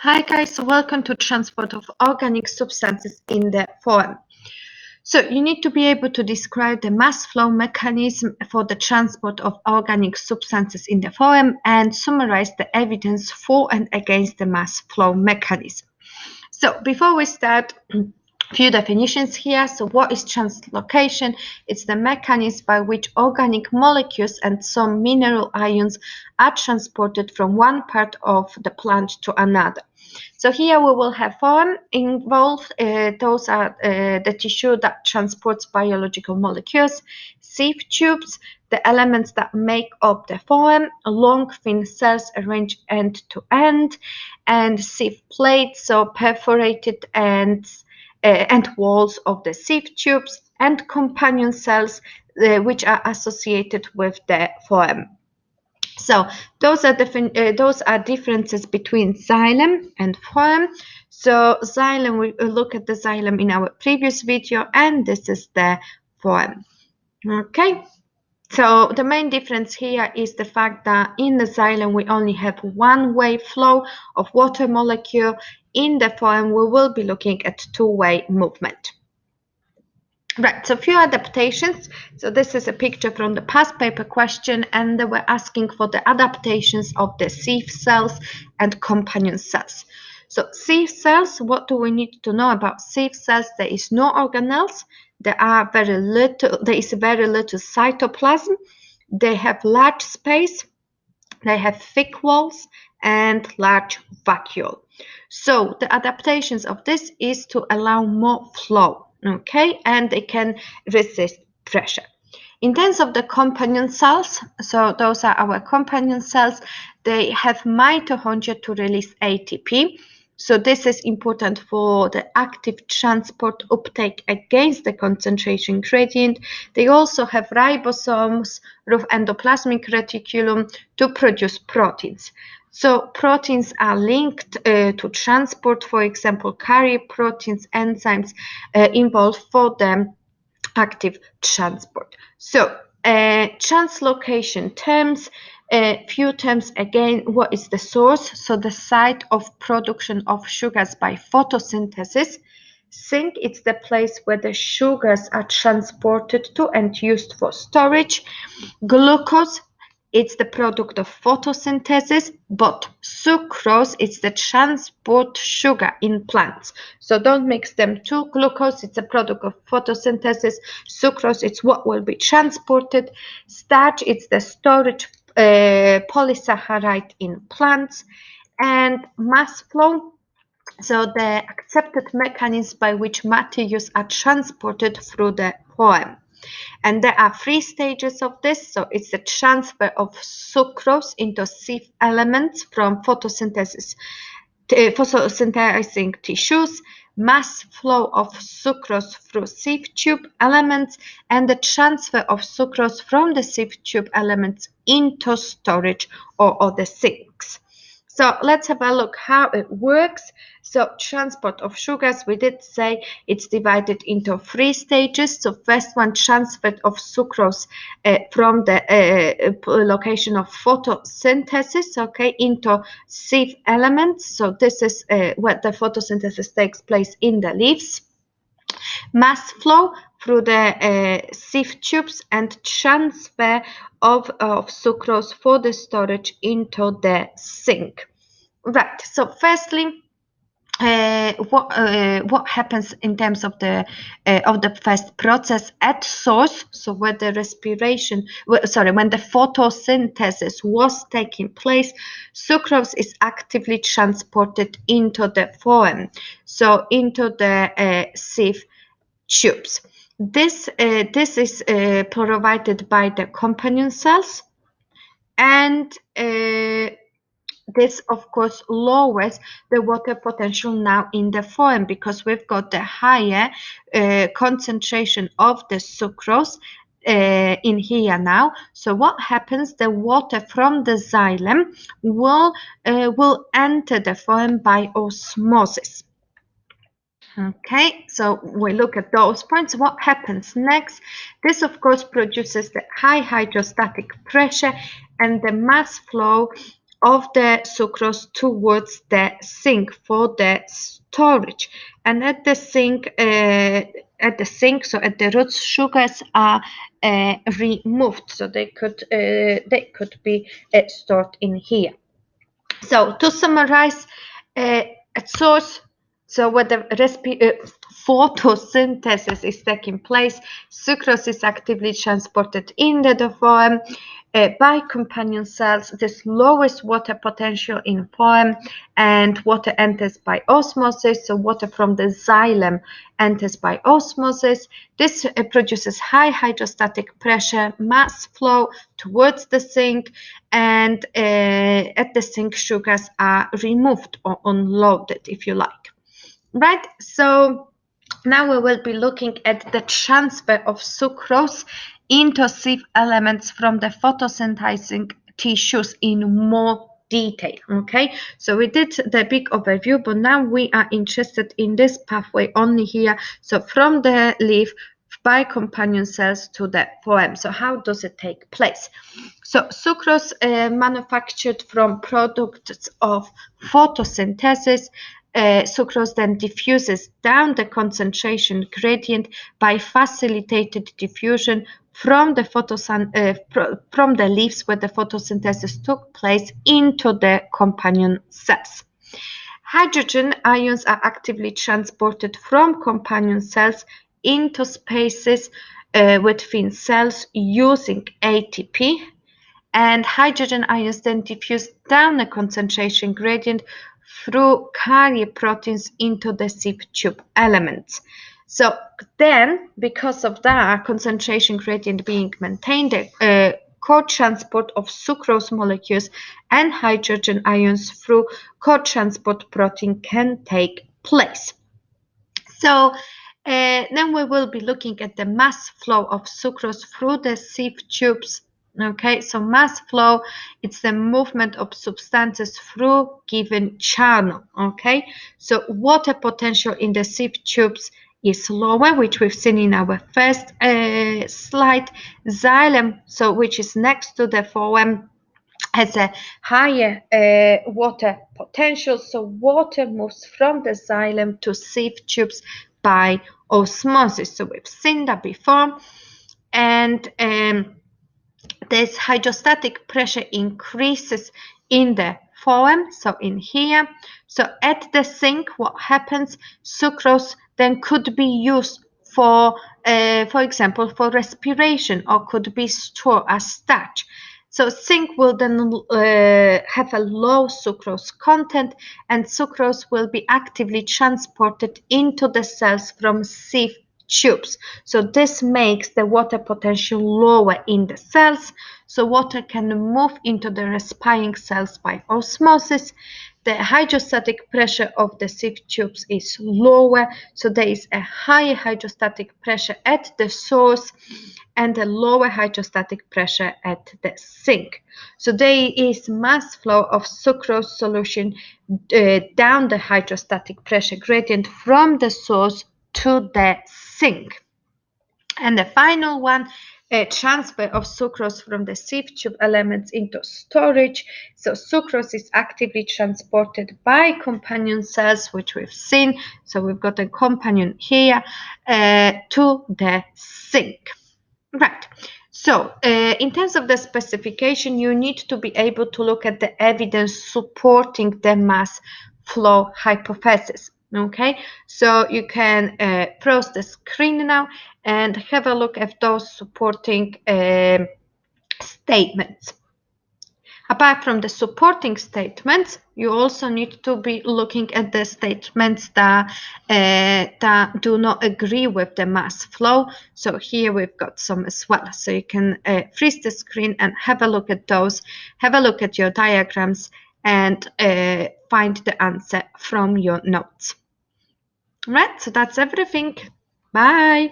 Hi guys, welcome to transport of organic substances in the phloem. So you need to be able to describe the mass flow mechanism for the transport of organic substances in the phloem and summarize the evidence for and against the mass flow mechanism. So before we start, few definitions here. So what is translocation? It's the mechanism by which organic molecules and some mineral ions are transported from one part of the plant to another. So here we will have phloem involved. Those are the tissue that transports biological molecules, sieve tubes, the elements that make up the phloem, long thin cells arranged end to end, and sieve plates, so perforated ends and walls of the sieve tubes, and companion cells which are associated with the phloem. So those are differences between xylem and phloem. So xylem, we look at the xylem in our previous video, and this is the phloem. Okay. So the main difference here is the fact that in the xylem we only have one-way flow of water molecule. In the phloem we will be looking at two-way movement. Right, so few adaptations. So this is a picture from the past paper question, and they were asking for the adaptations of the sieve cells and companion cells. So sieve cells, what do we need to know about sieve cells? There is no organelles. There is very little cytoplasm. They have large space. They have thick walls and large vacuole. So the adaptations of this is to allow more flow. Okay, and they can resist pressure. In terms of the companion cells, so those are our companion cells, they have mitochondria to release ATP. So this is important for the active transport uptake against the concentration gradient. They also have ribosomes, rough endoplasmic reticulum to produce proteins. So proteins are linked to transport, for example, carrier proteins, enzymes involved for the active transport. So translocation terms, few terms again. What is the source? So the site of production of sugars by photosynthesis. Zinc, it's the place where the sugars are transported to and used for storage. Glucose, it's the product of photosynthesis, but sucrose, it's the transport sugar in plants. So don't mix them too. Glucose, it's a product of photosynthesis. Sucrose, it's what will be transported. Starch, it's the storage polysaccharide in plants. And mass flow, so the accepted mechanism by which materials are transported through the phloem. And there are three stages of this. So it's the transfer of sucrose into sieve elements from photosynthesizing tissues, mass flow of sucrose through sieve tube elements, and the transfer of sucrose from the sieve tube elements into storage or the sinks. So let's have a look how it works. So transport of sugars, we did say it's divided into three stages. So first one, transfer of sucrose from the location of photosynthesis, okay, into sieve elements. So this is where the photosynthesis takes place in the leaves. Mass flow through the sieve tubes and transfer of sucrose for the storage into the sink. Right, so firstly, what happens in terms of the first process at source, so where the when the photosynthesis was taking place, sucrose is actively transported into the phloem, so into the sieve tubes. This is provided by the companion cells, and this, of course, lowers the water potential now in the phloem because we've got the higher concentration of the sucrose in here now. So what happens? The water from the xylem will enter the phloem by osmosis. Okay, so we look at those points. What happens next? This, of course, produces the high hydrostatic pressure, and the mass flow of the sucrose towards the sink for the storage. And at the sink, so at the roots, sugars are removed, so they could be stored in here. So to summarize, at source, so when the photosynthesis is taking place, sucrose is actively transported in the phloem by companion cells. This lowers water potential in phloem, and water enters by osmosis. So water from the xylem enters by osmosis. This produces high hydrostatic pressure, mass flow towards the sink, and at the sink sugars are removed or unloaded, if you like. Right, so now we will be looking at the transfer of sucrose into sieve elements from the photosynthesizing tissues in more detail. Okay, so we did the big overview, but now we are interested in this pathway only here. So from the leaf by companion cells to the phloem. So how does it take place? So sucrose manufactured from products of photosynthesis. Sucrose then diffuses down the concentration gradient by facilitated diffusion from the from the leaves where the photosynthesis took place into the companion cells. Hydrogen ions are actively transported from companion cells into spaces within cells using ATP, and hydrogen ions then diffuse down the concentration gradient through carrier proteins into the sieve tube elements. So then, because of that concentration gradient being maintained, co-transport of sucrose molecules and hydrogen ions through co-transport protein can take place. So then we will be looking at the mass flow of sucrose through the sieve tubes. Okay, so mass flow, it's the movement of substances through given channel. Okay, so water potential in the sieve tubes is lower, which we've seen in our first slide. Xylem, so which is next to the phloem, has a higher water potential, so water moves from the xylem to sieve tubes by osmosis. So we've seen that before, and this hydrostatic pressure increases in the phloem, so in here. So at the sink, what happens? Sucrose then could be used for example, for respiration, or could be stored as starch. So zinc will then have a low sucrose content, and sucrose will be actively transported into the cells from sieve tubes. So this makes the water potential lower in the cells, so water can move into the respiring cells by osmosis. The hydrostatic pressure of the sieve tubes is lower, so there is a higher hydrostatic pressure at the source and a lower hydrostatic pressure at the sink. So there is mass flow of sucrose solution down the hydrostatic pressure gradient from the source to the sink. And the final one, transfer of sucrose from the sieve tube elements into storage. So sucrose is actively transported by companion cells, which we've seen. So we've got a companion here to the sink. Right. So in terms of the specification, you need to be able to look at the evidence supporting the mass flow hypothesis. Okay, so you can browse the screen now and have a look at those supporting statements. Apart from the supporting statements, you also need to be looking at the statements that do not agree with the mass flow. So here we've got some as well. So you can freeze the screen and have a look at those, have a look at your diagrams, and find the answer from your notes. Right, so that's everything. Bye.